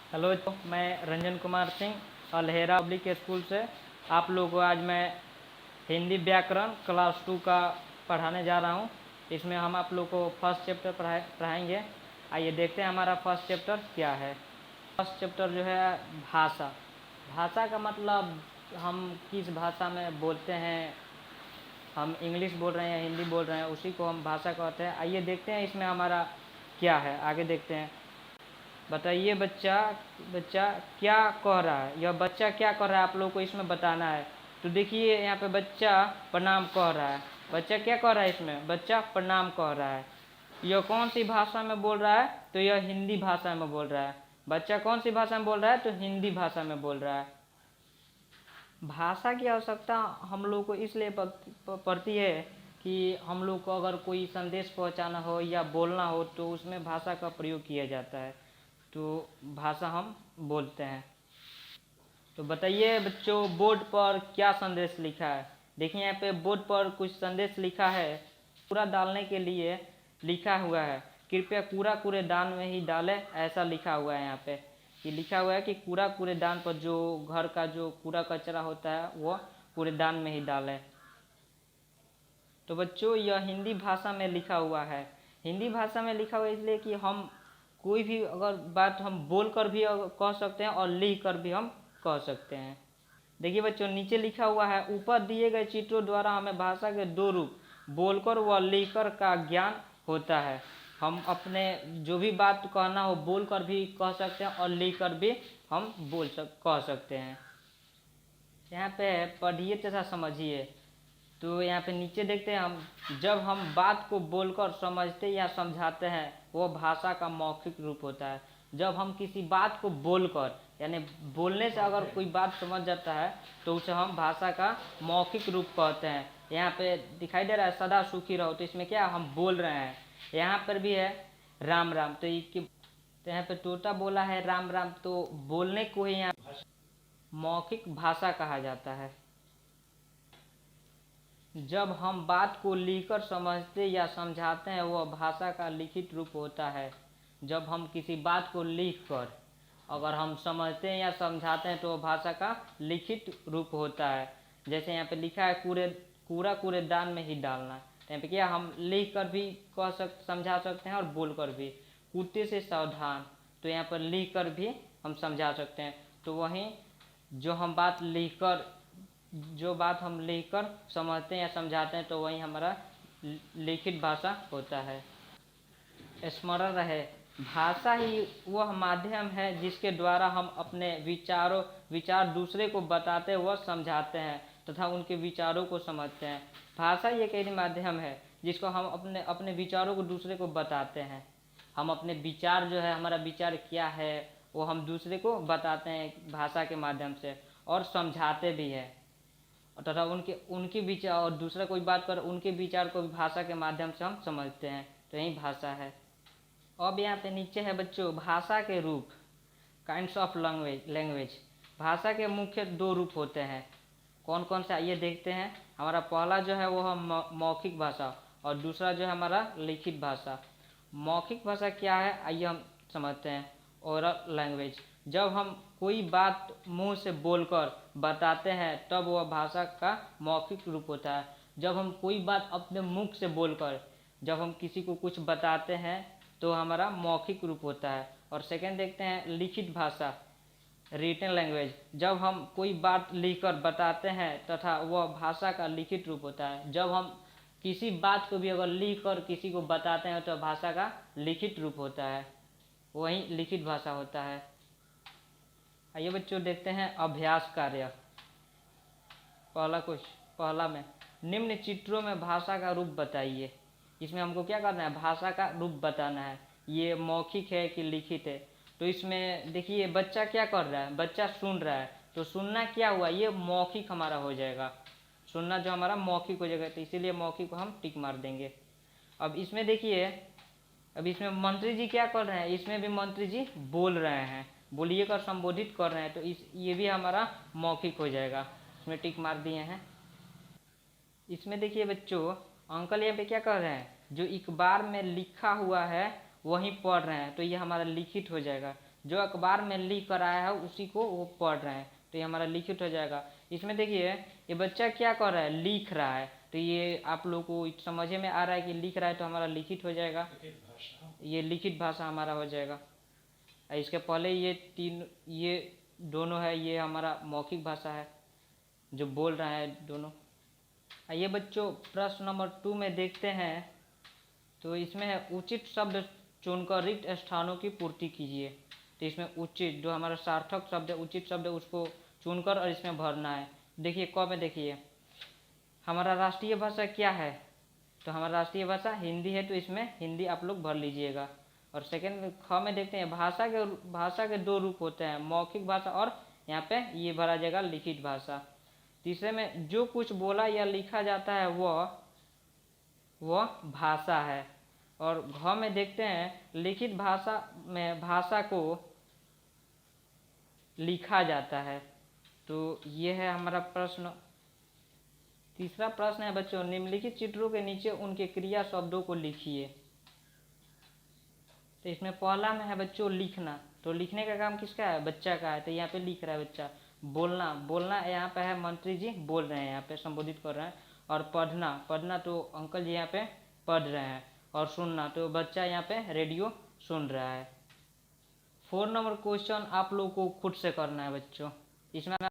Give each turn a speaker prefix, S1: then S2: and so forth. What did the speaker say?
S1: Hello, मैं रंजन कुमार सिंह और Lahera public school से आप लोगों को आज मैं हिंदी व्याकरण क्लास 2 का पढ़ाने जा रहा हूँ। इसमें हम आप लोग को फर्स्ट चैप्टर पढ़ाएंगे। आइए देखते हैं हमारा फर्स्ट चैप्टर क्या है। फर्स्ट चैप्टर जो है भाषा। भाषा का मतलब हम किस भाषा में बोलते हैं, हम इंग्लिश बोल रहे हैं या हिंदी बोल रहे हैं, उसी को हम भाषा कहते हैं। आइए देखते हैं इसमें हमारा क्या है, आगे देखते हैं। बताइए बच्चा बच्चा क्या कह रहा है, यह बच्चा क्या कह रहा है आप लोग को इसमें बताना है। तो देखिए यहाँ पे बच्चा प्रणाम कह रहा है। बच्चा क्या कह रहा है, इसमें बच्चा प्रणाम कह रहा है। यह कौन सी भाषा में बोल रहा है, तो यह हिंदी भाषा में बोल रहा है। बच्चा कौन सी भाषा में बोल रहा है, तो हिंदी भाषा में बोल रहा है। भाषा की आवश्यकता हम लोग को इसलिए पड़ती है कि हम लोग को अगर कोई संदेश पहुंचाना हो या बोलना हो तो उसमें भाषा का प्रयोग किया जाता है। तो भाषा हम बोलते हैं। तो बताइए बच्चों, बोर्ड पर क्या संदेश लिखा है। देखिए यहाँ पे बोर्ड पर कुछ संदेश लिखा है। कूड़ा डालने के लिए लिखा हुआ है, कृपया कूड़ा कूड़ेदान में ही डालें, ऐसा लिखा हुआ है। यहाँ पे ये लिखा हुआ है कि कूड़ा कूड़ेदान पर, जो घर का जो कूड़ा कचरा होता है वो कूड़ेदान में ही डालें। तो बच्चों यह हिंदी भाषा में लिखा हुआ है। हिंदी भाषा में लिखा हुआ है इसलिए कि हम कोई भी अगर बात हम बोल कर भी कह सकते हैं और लिख कर भी हम कह सकते हैं। देखिए बच्चों नीचे लिखा हुआ है, ऊपर दिए गए चित्रों द्वारा हमें भाषा के दो रूप, बोलकर व लिखकर का ज्ञान होता है। हम अपने जो भी बात कहना हो बोल कर भी कह सकते हैं और लिख कर भी हम कह सकते हैं। यहाँ पे पढ़िए तथा समझिए। तो यहाँ पे नीचे देखते हैं हम, जब हम बात को बोलकर समझते या समझाते हैं वो भाषा का मौखिक रूप होता है। जब हम किसी बात को बोलकर, यानी बोलने से अगर कोई बात समझ जाता है तो उसे हम भाषा का मौखिक रूप कहते हैं। यहाँ पे दिखाई दे रहा है सदा सुखी रहो, तो इसमें क्या हम बोल रहे हैं। यहाँ पर भी है राम राम, तो यहाँ पे तोता बोला है राम राम, तो बोलने को ही यहाँ मौखिक भाषा कहा जाता है। जब हम बात को लिखकर समझते या समझाते हैं वह भाषा का लिखित रूप होता है। जब हम किसी बात को लिखकर अगर हम समझते हैं या समझाते हैं तो वह भाषा का लिखित रूप होता है। जैसे यहाँ पे लिखा है कूड़ा कूड़ेदान में ही डालना, तो यहाँ पे क्या हम लिख कर भी समझा सकते हैं और बोल कर भी। कुत्ते से सावधान, तो यहाँ पर लिख कर भी हम समझा सकते हैं। तो वहीं जो बात हम लिखकर समझते हैं या समझाते हैं तो वही हमारा लिखित भाषा होता है। स्मरण रहे, भाषा ही वह माध्यम है जिसके द्वारा हम अपने विचार दूसरे को बताते व समझाते हैं तथा उनके विचारों को समझते हैं। भाषा ही एक ऐसी माध्यम है जिसको हम अपने अपने विचारों को दूसरे को बताते हैं। हम अपने विचार जो है, हमारा विचार क्या है, वो हम दूसरे को बताते हैं भाषा के माध्यम से और समझाते भी हैं। तथा उनके विचार, और दूसरा कोई बात कर उनके विचार को भी भाषा के माध्यम से हम समझते हैं। तो यही भाषा है। अब यहाँ पे नीचे है बच्चों भाषा के रूप, काइंड्स ऑफ लैंग्वेज। भाषा के मुख्य दो रूप होते हैं। कौन कौन से आइए देखते हैं। हमारा पहला जो है वो है मौखिक भाषा और दूसरा जो है हमारा लिखित भाषा। मौखिक भाषा क्या है आइए हम समझते हैं। ओरल लैंग्वेज, जब हम कोई बात मुंह से बोलकर बताते हैं तब वह भाषा का मौखिक रूप होता है। जब हम कोई बात अपने मुख से बोलकर जब हम किसी को कुछ बताते हैं तो हमारा मौखिक रूप होता है। और सेकंड देखते हैं लिखित भाषा, रिटन लैंग्वेज, जब हम कोई बात लिखकर बताते हैं तथा वह भाषा का लिखित रूप होता है। जब हम किसी बात को भी अगर लिख कर किसी को बताते हैं तो भाषा का लिखित रूप होता है, वही लिखित भाषा होता है। आइए बच्चों देखते हैं अभ्यास कार्य। पहला में निम्न चित्रों में भाषा का रूप बताइए। इसमें हमको क्या करना है, भाषा का रूप बताना है। ये मौखिक है कि लिखित है। तो इसमें देखिए बच्चा क्या कर रहा है, बच्चा सुन रहा है। तो सुनना क्या हुआ, ये मौखिक हमारा हो जाएगा। सुनना जो हमारा मौखिक हो जाएगा, तो इसीलिए मौखिक को हम टिक मार देंगे। अब इसमें देखिए, अब इसमें मंत्री जी क्या कर रहे हैं, इसमें भी मंत्री जी बोल रहे हैं, बोलिए कर संबोधित कर रहे हैं। तो ये भी हमारा मौखिक हो जाएगा, इसमें टिक मार दिए हैं। इसमें देखिए बच्चों, अंकल यहाँ पे क्या कर रहे हैं, जो अखबार में लिखा हुआ है वही पढ़ रहे हैं, तो ये हमारा लिखित हो जाएगा। जो अखबार में लिख कर आया है उसी को वो पढ़ रहे हैं, तो ये हमारा लिखित हो जाएगा। इसमें देखिए ये बच्चा क्या कर रहा है, लिख रहा है, तो ये आप लोग को समझ में आ रहा है कि लिख रहा है, तो हमारा लिखित हो जाएगा, ये लिखित भाषा हमारा हो जाएगा। इसके पहले ये दोनों है, ये हमारा मौखिक भाषा है जो बोल रहा है दोनों। आइए बच्चों प्रश्न नंबर 2 में देखते हैं, तो इसमें है उचित शब्द चुनकर रिक्त स्थानों की पूर्ति कीजिए। तो इसमें उचित जो हमारा सार्थक शब्द है, उचित शब्द है, उसको चुनकर और इसमें भरना है। देखिए क में देखिए हमारा राष्ट्रीय भाषा क्या है, तो हमारा राष्ट्रीय भाषा हिंदी है, तो इसमें हिंदी आप लोग भर लीजिएगा। और सेकंड ख में देखते हैं भाषा के 2 रूप होते हैं, मौखिक भाषा और यहाँ पे ये भरा जाएगा लिखित भाषा। तीसरे में जो कुछ बोला या लिखा जाता है वह भाषा है। और घ में देखते हैं लिखित भाषा में भाषा को लिखा जाता है। तो ये है हमारा प्रश्न। तीसरा प्रश्न है बच्चों, निम्नलिखित चित्रों के नीचे उनके क्रिया शब्दों को लिखिए। तो इसमें पहला में है बच्चों लिखना, तो लिखने का काम किसका है, बच्चा का है, तो यहाँ पे लिख रहा है बच्चा। बोलना यहाँ पे है मंत्री जी बोल रहे हैं, यहाँ पे संबोधित कर रहे हैं। और पढ़ना तो अंकल जी यहाँ पे पढ़ रहे हैं। और सुनना तो बच्चा यहाँ पे रेडियो सुन रहा है। 4 नंबर क्वेश्चन आप लोग को खुद से करना है बच्चों। इसमें